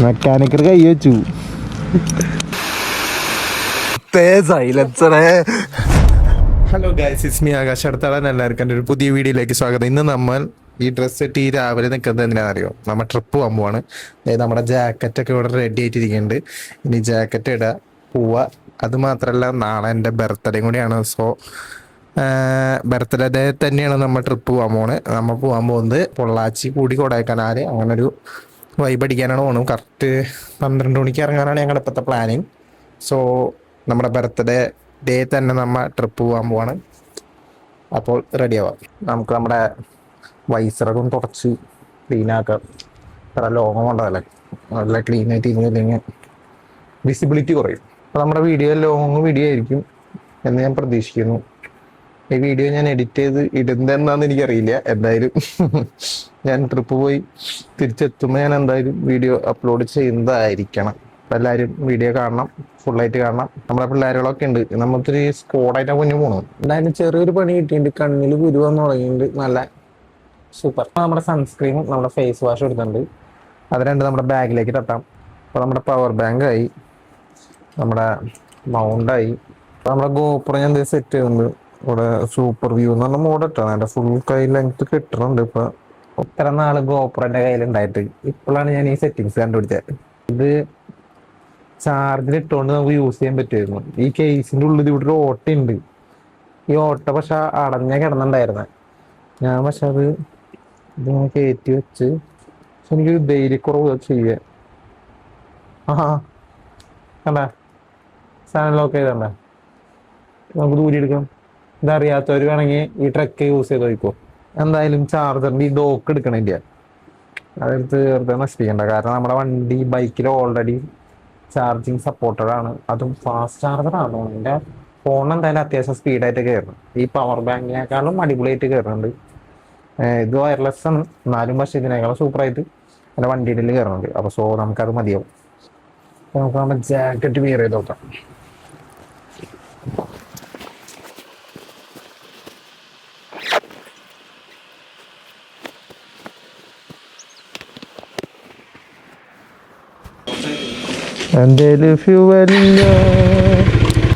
മെക്കാനിക്കർ കൈ വെച്ചു. Hello guys, it's me Akash അടുത്താളാൻ. എല്ലാവർക്കും എൻ്റെ ഒരു പുതിയ വീഡിയോയിലേക്ക് സ്വാഗതം. ഇന്ന് നമ്മൾ ഈ ഡ്രസ്സ് ഇട്ട് ഈ രാവിലെ നിൽക്കുന്നത് എന്തിനാണെന്നറിയോ? നമ്മൾ ട്രിപ്പ് പോകാൻ പോവാണ്. അതായത് നമ്മുടെ ജാക്കറ്റൊക്കെ ഇവിടെ റെഡി ആയിട്ടിരിക്കുന്നുണ്ട്. ഇനി ജാക്കറ്റ് ഇടുക, പോവുക. അത് മാത്രമല്ല, നാളെ എൻ്റെ ബർത്ത്ഡേയും കൂടിയാണ്. സോ ബർത്ത്ഡേ തന്നെയാണ് നമ്മൾ ട്രിപ്പ് പോകാൻ പോകുന്നത്. നമ്മൾ പോകാൻ പോകുന്നത് പൊള്ളാച്ചി കൂടി കൊടൈക്കനാൽ, അങ്ങനൊരു വൈബ് അടിക്കാനാണ് പോകുന്നത്. കറക്റ്റ് 12 മണിക്ക് ഇറങ്ങാനാണ് ഞങ്ങളുടെ ഇപ്പോഴത്തെ പ്ലാനിങ്. സോ നമ്മുടെ ബർത്ത്ഡേ ഡേ തന്നെ നമ്മൾ ട്രിപ്പ് പോകാൻ പോവാണ്. അപ്പോൾ റെഡി ആവാം. നമുക്ക് നമ്മുടെ വൈസറൊക്കെ ഒന്ന് തുടച്ച് ക്ലീനാക്കാം. ഇത്ര ലോകം കൊണ്ടതല്ലേ, നല്ല ക്ലീൻ ആയിട്ട് ഇരുന്നില്ലെങ്കിൽ വിസിബിലിറ്റി കുറയും. അപ്പോൾ നമ്മുടെ വീഡിയോ ലോങ് വീഡിയോ ആയിരിക്കും എന്ന് ഞാൻ പ്രതീക്ഷിക്കുന്നു. ഈ വീഡിയോ ഞാൻ എഡിറ്റ് ചെയ്ത് ഇടുന്നതെന്നാന്ന് എനിക്കറിയില്ല. എന്തായാലും ഞാൻ ട്രിപ്പ് പോയി തിരിച്ചെത്തുമ്പോൾ ഞാൻ എന്തായാലും വീഡിയോ അപ്ലോഡ് ചെയ്യുന്നതായിരിക്കണം. അപ്പം എല്ലാവരും വീഡിയോ കാണണം, ഫുള്ളായിട്ട് കാണണം. നമ്മുടെ പിള്ളേരുകളൊക്കെ ഉണ്ട്, നമുക്കൊരു സ്കോഡായിട്ട് കുഞ്ഞു പോകണം. എന്തായാലും ചെറിയൊരു പണി കിട്ടിയിട്ടുണ്ട്, കണ്ണിൽ കുരു വന്ന് തുടങ്ങിയിട്ടുണ്ട്. നല്ല സൂപ്പർ. നമ്മുടെ സൺസ്ക്രീനും നമ്മുടെ ഫേസ് വാഷും എടുത്തിട്ടുണ്ട്. അത് രണ്ട് നമ്മുടെ ബാഗിലേക്ക് തട്ടാം. അപ്പോൾ നമ്മുടെ പവർ ബാങ്കായി, നമ്മുടെ മൗണ്ടായി. അപ്പോൾ നമ്മുടെ ഗോപ്രോ ഞാൻ എന്തെങ്കിലും സെറ്റ് ചെയ്യുന്നുണ്ട്. ഇവിടെ സൂപ്പർ വ്യൂ എന്ന് പറഞ്ഞ മോഡ് ഇട്ടാണ്. എൻ്റെ ഫുൾ കൈ ലെങ്ത് കിട്ടുന്നുണ്ട്. ഇപ്പൊ ഇത്ര നാള് ഗോപ്രോന്റെ കയ്യിലുണ്ടായിട്ട് ഇപ്പോഴാണ് ഞാൻ ഈ സെറ്റിങ്സ് കണ്ടുപിടിച്ചത്. ഇത് ചാർജിൽ ഇട്ടുകൊണ്ട് നമുക്ക് യൂസ് ചെയ്യാൻ പറ്റുമായിരുന്നു. ഈ കേസിന്റെ ഉള്ളിൽ ഇവിടെ ഒരു ഓട്ടയുണ്ട്. ഈ ഓട്ട പക്ഷെ അടഞ്ഞ കിടന്നുണ്ടായിരുന്നെ. ഞാൻ പക്ഷെ അത് ഇതിങ്ങനെ കയറ്റി വെച്ച് എനിക്കൊരു ധൈര്യക്കുറവ് ചെയ്യാൻ. കണ്ട സാധനം ലോക്ക് ചെയ്തണ്ട, നമുക്ക് ദൂരി എടുക്കാം. ഇതറിയാത്തവർ വേണമെങ്കിൽ ഈ ട്രക്ക് യൂസ് ചെയ്ത് നോക്കോ. എന്തായാലും ചാർജറിന്റെ ഈ ഡോക്ക് എടുക്കണില്ല, അതെടുത്ത് വെറുതെ നശിപ്പിക്കണ്ട. കാരണം നമ്മുടെ വണ്ടി ബൈക്കിൽ ഓൾറെഡി ചാർജിങ് സപ്പോർട്ടഡ് ആണ്, അതും ഫാസ്റ്റ് ചാർജറാണ്. എൻ്റെ ഫോൺ എന്തായാലും അത്യാവശ്യം സ്പീഡായിട്ട് കയറണം. ഈ പവർ ബാങ്കിനേക്കാളും അടിപൊളിയായിട്ട് കയറുന്നുണ്ട്. ഇത് വയർലെസ് ആണ് എന്നാലും, പക്ഷെ ഇതിനേക്കാളും സൂപ്പറായിട്ട് എൻ്റെ വണ്ടിയിൽ കയറുന്നുണ്ട്. അപ്പോൾ സോ നമുക്കത് മതിയാവും. നമുക്ക് നമ്മുടെ ജാക്കറ്റ് വിയർ ചെയ്ത് നോക്കാം.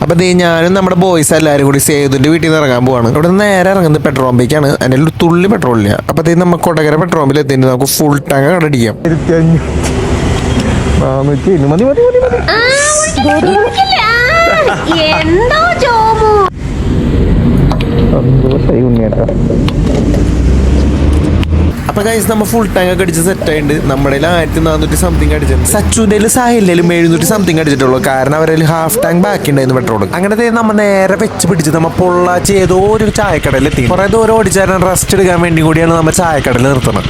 അപ്പൊ ഞാനും നമ്മുടെ ബോയ്സ് എല്ലാവരും കൂടി സേതുവിന്റെ വീട്ടിൽ നിന്ന് ഇറങ്ങാൻ പോവാണ്. ഇവിടെ നിന്ന് നേരെ ഇറങ്ങുന്നത് പെട്രോൾ പമ്പിലേക്കാണ്. അതിൻ്റെ ഒരു തുള്ളി പെട്രോളില്ല. അപ്പൊ നമ്മൾ കൊടകര പെട്രോൾ പമ്പിൽ എത്തിയിട്ട് നമുക്ക് ഫുൾ ടാങ്ക് കടടിക്കാം. സന്തോഷായി ഉണ്ണിയേട്ടാ. അപ്പൊ ഗൈസ്, നമ്മൾ ഫുൾ ടാങ്ക് ഒക്കെ അടിച്ച് സെറ്റ് ആയിട്ടുണ്ട്. നമ്മുടെ 1400 സംതിങ് അടിച്ചിട്ടുണ്ട്. സച്ചുവിന്റെ സാഹിലും 700 സംതിങ് അടിച്ചിട്ടുള്ളൂ. കാരണം അവരിൽ ഹാഫ് ടാങ്ക് ബാക്കി ഉണ്ടായിരുന്നു പെട്രോൾ. അങ്ങനത്തെ നമ്മൾ നേരെ വെച്ച് പിടിച്ച് നമ്മൾ പൊള്ളാച്ചി ഏതോ ഒരു ചായക്കടയിൽ എത്തി. കുറെ ദൂരം ഓടിച്ചാൽ റെസ്റ്റ് എടുക്കാൻ വേണ്ടി കൂടിയാണ് നമ്മൾ ചായക്കടയിൽ നിർത്തുന്നത്.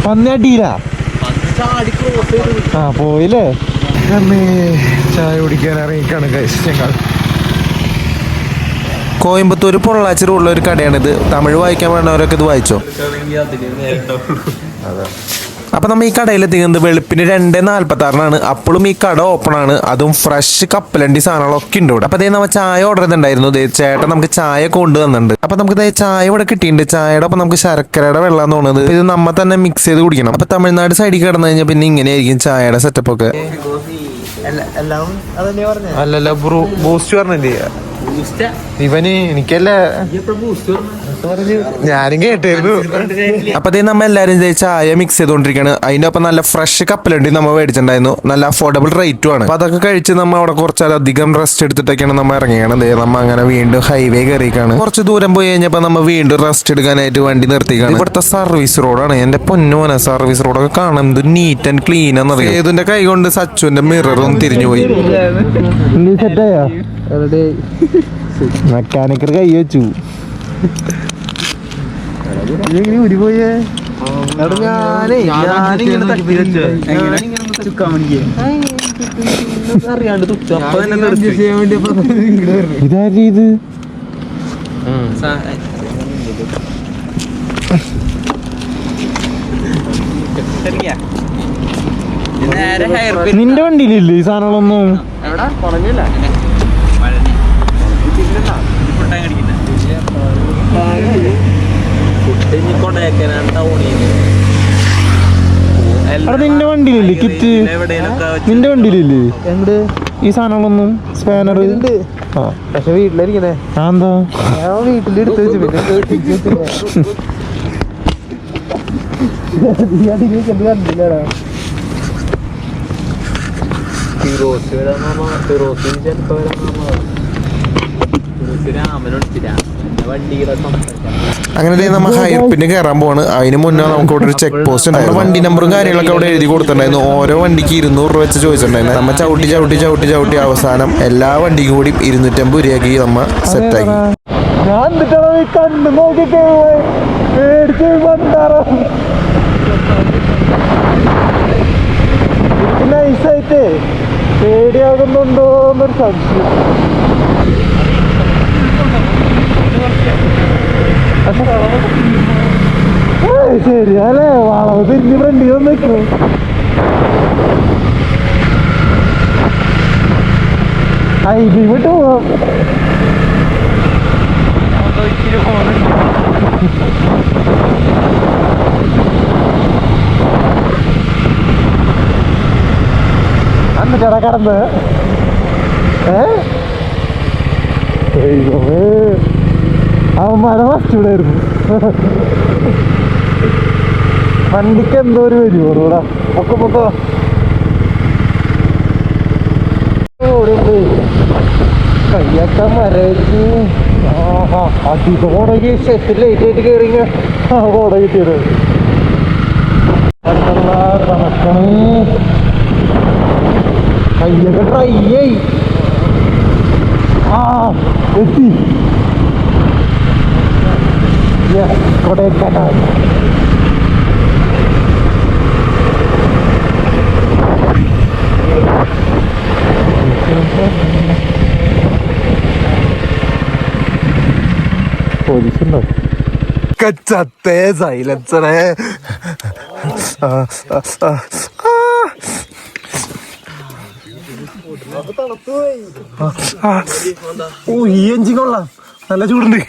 പന്നിയടിയില്ല പോയില്ലേ. ചായ കുടിക്കാൻ ഇറങ്ങിക്കാണ് ഞങ്ങൾ. കോയമ്പത്തൂർ പൊള്ളാച്ചി റോഡിലെ ഒരു കടയാണിത്. തമിഴ് വായിക്കാൻ വേണ്ടവരൊക്കെ ഇത് വായിച്ചോ. അപ്പൊ നമ്മൾ ഈ കടയിലെത്തിക്കുന്നത് വെളുപ്പിന് 2:46 അപ്പോഴും ഈ കട ഓപ്പൺ ആണ്. അതും ഫ്രഷ് കപ്പലണ്ടി സാധനങ്ങളൊക്കെ ഉണ്ട് ഇവിടെ. അപ്പൊ നമ്മൾ ചായ ഓർഡർ ചെയ്തിട്ടുണ്ടായിരുന്നു. ചേട്ടൻ നമുക്ക് ചായ കൊണ്ടുവന്നിട്ടുണ്ട്. അപ്പൊ നമുക്ക് ചായ ഇവിടെ കിട്ടിയിട്ടുണ്ട്. ചായയുടെ ഒപ്പം നമുക്ക് ശർക്കരയുടെ വെള്ളം തോന്നുന്നത്. ഇത് നമ്മ തന്നെ മിക്സ് ചെയ്ത് കുടിക്കണം. അപ്പൊ തമിഴ്നാട് സൈഡിൽ കിടന്നു കഴിഞ്ഞാൽ പിന്നെ ഇങ്ങനെയായിരിക്കും ചായയുടെ സെറ്റപ്പ് ഒക്കെ. അല്ലല്ല ബൂസ്റ്റ് പറഞ്ഞില്ലേ ഇവന്? എനിക്കല്ല, ഞാനും കേട്ടായിരുന്നു. അപ്പൊ നമ്മ എല്ലാരും ചായ മിക്സ് ചെയ്തോണ്ടിരിക്കാണ്. അതിന്റെ ഒപ്പം നല്ല ഫ്രഷ് കപ്പലണ്ടി നമ്മ മേടിച്ചിട്ടുണ്ടായിരുന്നു. നല്ല അഫോർഡബിൾ റേറ്റും ആണ്. അപ്പൊ അതൊക്കെ കഴിച്ച് നമ്മ അവിടെ കുറച്ചധികം റെസ്റ്റ് എടുത്തിട്ടൊക്കെയാണ് നമ്മ ഇറങ്ങിയാണ്. നമ്മ അങ്ങനെ വീണ്ടും ഹൈവേ കയറിക്കാണ്. കുറച്ച് ദൂരം പോയി കഴിഞ്ഞപ്പോ നമ്മ വീണ്ടും റെസ്റ്റ് എടുക്കാനായിട്ട് വണ്ടി നിർത്തിക്കാണ്. ഇവിടുത്തെ സർവീസ് റോഡാണ്. എന്റെ പൊന്നോനെ, സർവീസ് റോഡൊക്കെ കാണാൻ എന്ത് നീറ്റ് ആൻഡ് ക്ലീൻ ആണെന്നറിയാം. ഏതിന്റെ കൈ കൊണ്ട് സച്ചുവിന്റെ മിററും തിരിഞ്ഞു പോയി. മെക്കാനിക്കർ കൈ വെച്ചു. ഉരുപോയേ ഇതാരീ ഇത് നിന്റെ വണ്ടിയിലില്ലേ ഈ സാധനങ്ങളൊന്നും? അവിടെ നിന്റെ വണ്ടിയിലില്ലേ കിറ്റ്? നിന്റെ വണ്ടിയിലില്ലേ ഈ സാധനങ്ങളൊന്നും? സ്പാനർ ആ പക്ഷെ വീട്ടിലിരിക്കണേ എന്താ ഞാൻ വീട്ടിലെടുത്ത് വെച്ചു പിന്നെ കണ്ടില്ലടാ. അങ്ങനെ നമ്മൾ ഹൈപ്പിന് കയറാൻ പോവാണ്. അതിന് മുന്നേ നമുക്ക് ഇവിടെ ഒരു ചെക്ക് പോസ്റ്റ് ഉണ്ടായിരുന്നു. വണ്ടി നമ്പറും കാര്യങ്ങളൊക്കെ അവിടെ എഴുതി കൊടുത്തിട്ടുണ്ടായിരുന്നു. ഓരോ വണ്ടിക്ക് 200 രൂപ വെച്ച് ചോദിച്ചിട്ടുണ്ടായിരുന്നു. നമ്മ ചവിട്ടി അവസാനം എല്ലാ വണ്ടിക്കും കൂടി 250 രൂപയാക്കി നമ്മ സെറ്റാക്കി. ഞാൻ കണ്ടു നോക്കിട്ട് നൈസായിട്ട് പേടിയാകുന്നുണ്ടോ എന്നൊരു സംശയം. ശരിയല്ലേ വളവ് തിരിഞ്ഞ് ഫ്രണ്ടിൽ വന്ന് നിൽക്കുന്നു. ഐബി വിട്ട് പോവാം. എന്നിട്ടാ കടന്ന് അവന്മാരെ വസ്തുവിടായിരുന്നു. വണ്ടിക്ക് എന്തോ ഒരു വരുവോടാ. പൊക്കോ കയ്യൊക്കെ മരച്ച് അതിതോടൊക്കെ ഷെറ്റ് ലേറ്റായിട്ട് കയറിങ്ങ കോട കിട്ടിയത്. കണക്കണേ കയ്യൊക്കെ ട്രൈ ആയി. എത്തി കൊടൈക്കനാൽ. പോലീസുണ്ടോ? കച്ചത്തേ സൈലൻസറേ. ഈ എഞ്ചിൻ കൊള്ളാം, നല്ല ചൂടുണ്ട്.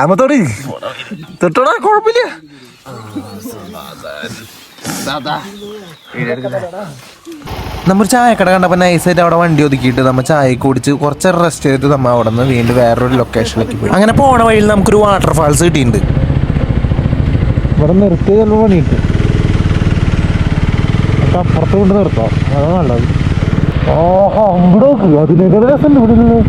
അമ്മത്തോടി തൊട്ടോടാ, കുഴപ്പമില്ല. നമ്മൾ ചായക്കട കണ്ടപ്പോൾ നൈസായിട്ട് അവിടെ വണ്ടി ഒതുക്കിയിട്ട് നമ്മൾ ചായ കുടിച്ച് കുറച്ച് റെസ്റ്റ് ചെയ്തിട്ട് നമ്മൾ അവിടെ നിന്ന് വീണ്ടും വേറൊരു ലൊക്കേഷനിലേക്ക് പോയി. അങ്ങനെ പോണ വഴിയിൽ നമുക്കൊരു വാട്ടർഫാൾസ് കിട്ടിയിട്ടുണ്ട്. ഇവിടെ നിർത്തി ചിലപ്പോൾ പണിയിട്ട് അപ്പുറത്ത് കൊണ്ട് നിർത്താം, അതാണ് നല്ലത്. ഇവിടെ നോക്ക്, അതിനേക്കാൾ രസമുണ്ട് ഇവിടെ നിന്ന്.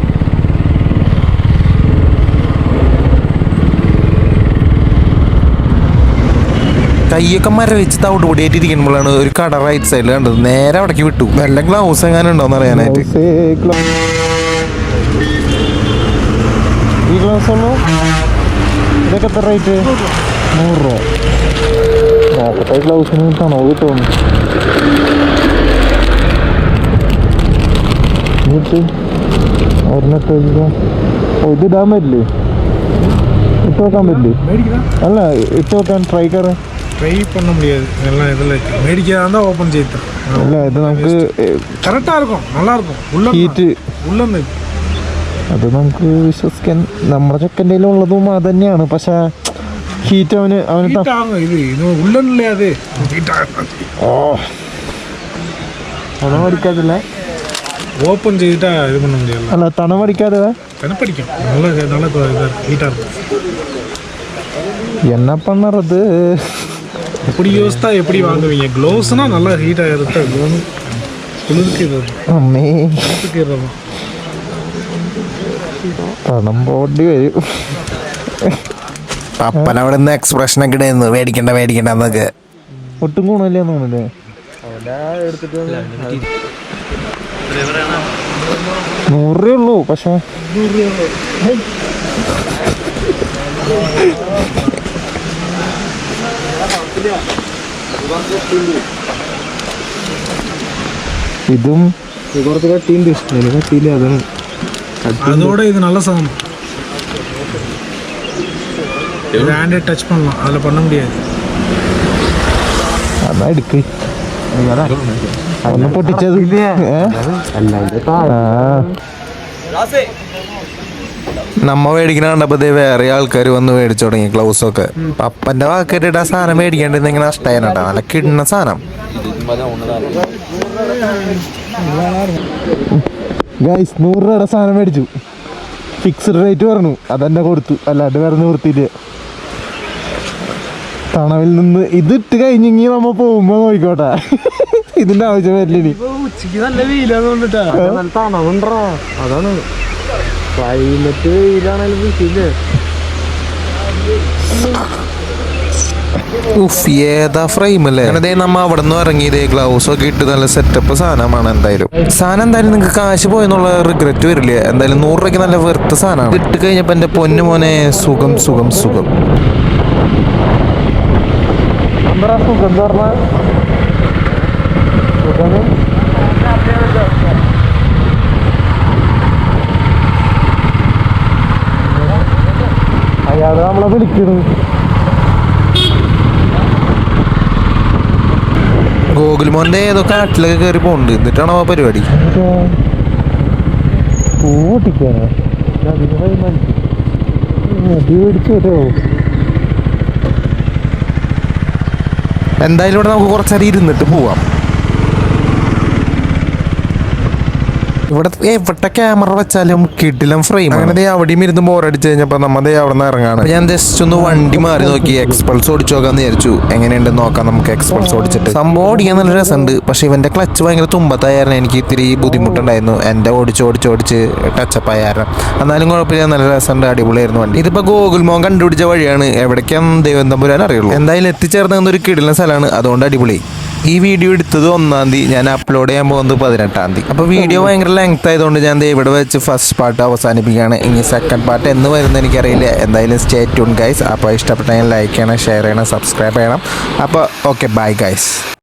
കൈയൊക്കെ മരവിച്ച് തവിടുപൊടിയായിട്ടിരിക്കുമ്പോഴാണ് ഒരു കട റൈറ്റ് സൈഡിൽ കണ്ടത്. നേരെ അവിടേക്ക് വിട്ടു. വല്ല ഗ്ലൗസ് എങ്ങാനും ഉണ്ടോന്ന് അറിയാനായിട്ട്. ഈ ഗ്ലൗസ് ഉള്ളൂ. ഇതൊക്കെ എത്ര റേറ്റ്? 100 രൂപ. നോക്കട്ടെ ഗ്ലൗസിന് തണോ കിട്ടുമെന്ന്. ഒരെണ്ണിട്ട് ഇത് ഇടാൻ പറ്റില്ലേ? ഇട്ട് വെക്കാൻ പറ്റില്ലേ? അല്ല ഇട്ട് വെക്കാൻ ട്രൈ കയറാൻ ட்ரை பண்ண முடியாது. எல்லாம் இதில் மேடிக்காக தான் ஓப்பன் செய்து. இல்லை இது നമുക്ക് കറക്റ്റാக இருக்கும், நல்லா இருக்கும். ഉള്ള ഹീറ്റ് ഉള്ളന്ന് അത് നമുക്ക് വിശ്വസിക്കാൻ. നമ്മുടെ ചെക്കൻ്റെ ഉള്ളതും അത് തന്നെയാണ്. പക്ഷെ ഹീറ്റ് അവന് ഇത് ഉള്ളല്ലേ അത് തണുപടിക്കാതില്ല. ஓப்பன் செய்துட்டா இது பண்ண முடியாது. അല്ല തണുപടിക്കാതെ தனப்படிக்கும். நல்ல நல்ல இதாக ஹீட்டாக இருக்கும். என்ன பண்ணுறது? எப்படி யோசித்தா எப்படி வாங்குவீங்க? க்ளோவ்ஸ்னா நல்லா ஹீட்டாக இருக்கு. குளிருக்கு இது അമ്മേ குளிருக்கு പണം പോണ്ടി വരും. അപ്പൻ അവിടെ നിന്ന് എക്സ്പ്രഷനൊക്കെ ഇടുന്നു, മേടിക്കണ്ട എന്നൊക്കെ. ഒട്ടും ഗുണമില്ല തോന്നുന്നില്ലേ? 100 രൂപ ഉള്ളൂ. പക്ഷെ ഇതും കുറച്ച് കട്ടിയുണ്ട്. കട്ടിയില്ല, അതാണ് அதோட இது நல்ல சாதனம். ஹேண்டே டச் பண்ணலாம், அதில் பண்ண முடியாது. എന്നാ എടുക്ക് ഒന്ന് പൊട്ടിച്ചത് നമ്മ മേടിക്കണ കണ്ടപ്പോ വേറെ ആൾക്കാർ വന്ന് മേടിച്ചു തുടങ്ങി ഗ്ലൗസ് ഒക്കെ. പപ്പന്റെ വാക്കേറ്റിട്ട് ആ സാധനം മേടിക്കേണ്ടത് ഇങ്ങനെ നഷ്ടമായിട്ടാ. നല്ല കിണ്ണ സാധനം. ഗൈസ് 100 രൂപയുടെ സാധനം മേടിച്ചു. ഫിക്സ്ഡ് റേറ്റ് പറഞ്ഞു, അതെന്നെ കൊടുത്തു. അല്ലാണ്ട് വേറെ നിവൃത്തിയില്ല. തണവിൽ നിന്ന് ഇതിട്ട് കഴിഞ്ഞെങ്കിൽ നമ്മ പോകുമ്പോ നോക്കിക്കോട്ടെ. ഇതിന്റെ ആവശ്യം വരില്ല. ഉച്ചക്ക് നല്ല വെയിലാന്നോണ്ടാ, നല്ല തണവുണ്ടോ. അതാണ് ക്ലൈമറ്റ് വെയിലാണെങ്കിലും വിഷയില്ലേ. ഏതാ ഫ്രെയിം അല്ലേ? അതേ നമ്മ അവിടെ നിന്ന് ഇറങ്ങിയതേ ഗ്ലൗസ് ഒക്കെ ഇട്ട് നല്ല സെറ്റപ്പ് സാധനമാണ്. സാധനം എന്തായാലും നിങ്ങൾക്ക് കാശ് പോയെന്നുള്ള റിഗ്രറ്റ് വരില്ല. എന്തായാലും 100 രൂപയ്ക്ക് നല്ല വെറുത്ത സാധനമാണ്. ഇട്ട് കഴിഞ്ഞപ്പോ എന്റെ പൊന്നു മോനെ സുഖം സുഖം സുഖം. സുഖം പറഞ്ഞാൽ അയാള് നമ്മളെ വിളിക്കണു. ഗോകുൽ മോന്റെ ഏതോ കാട്ടിലൊക്കെ കയറി പോണ്ട്. എന്നിട്ടാണോ ആ പരിപാടി? പൂ പൊട്ടിക്കാനോ? മേടിച്ചോ? എന്തായാലും ഇവിടെ നമുക്ക് കുറച്ചേരം ഇരുന്നിട്ട് പോവാം. ഇവിടെ എവിടെ ക്യാമറ വെച്ചാലും കിടിലം ഫ്രെയിം. അങ്ങനെ അവിടെയും ഇരുന്ന് ബോറടിച്ച് കഴിഞ്ഞപ്പോൾ നമ്മതേ അവിടെ നിന്ന് ഇറങ്ങാണ്. ഞാൻ ജസ്റ്റ് ഒന്ന് വണ്ടി മാറി നോക്കി എക്സ്പൾസ് ഓടിച്ചു നോക്കാന്ന് വിചാരിച്ചു. എങ്ങനെയുണ്ടെന്ന് നോക്കാം നമുക്ക് എക്സ്പൾസ് ഓടിച്ചിട്ട്. സംഭവം ഓടിക്കാൻ നല്ല രസമുണ്ട്. പക്ഷെ ഇവന്റെ ക്ലച്ച് ഭയങ്കര തുമ്പത്തായിരുന്നു. എനിക്ക് ഇത്തിരി ബുദ്ധിമുട്ടുണ്ടായിരുന്നു. എൻ്റെ ഓടിച്ച് ടച്ചപ്പ് ആയിരുന്നു. എന്നാലും കുഴപ്പമില്ല, നല്ല രസമുണ്ട്, അടിപൊളിയായിരുന്നു വണ്ടി. ഇതിപ്പോ ഗോകുൽമോൻ കണ്ടുപിടിച്ച വഴിയാണ്. എവിടേക്കാണ് ദൈവം തമ്പുരാൻ അറിയുള്ളൂ. എന്തായാലും എത്തിച്ചേർന്ന ഒരു കിടിലൻ സ്ഥലമാണ്. അതുകൊണ്ട് അടിപൊളി. ഈ വീഡിയോ എടുത്തത് 1-ാം തീയതി, ഞാൻ അപ്ലോഡ് ചെയ്യാൻ പോകുന്നത് 18-ാം തീയതി. അപ്പോൾ വീഡിയോ ഭയങ്കര ലെങ്ത് ആയതുകൊണ്ട് ഞാൻ ഇവിടെ വെച്ച് ഫസ്റ്റ് പാർട്ട് അവസാനിപ്പിക്കുകയാണ്. ഇനി സെക്കൻഡ് പാർട്ട് എന്ന് വരുന്നത് എനിക്കറിയില്ല. എന്തായാലും സ്റ്റേ ട്യൂൺ ഗൈസ്. അപ്പോൾ ഇഷ്ടപ്പെട്ടെങ്കിൽ ലൈക്ക് ചെയ്യണം, ഷെയർ ചെയ്യണം, സബ്സ്ക്രൈബ് ചെയ്യണം. അപ്പോൾ ഓക്കെ, ബൈ ഗൈസ്.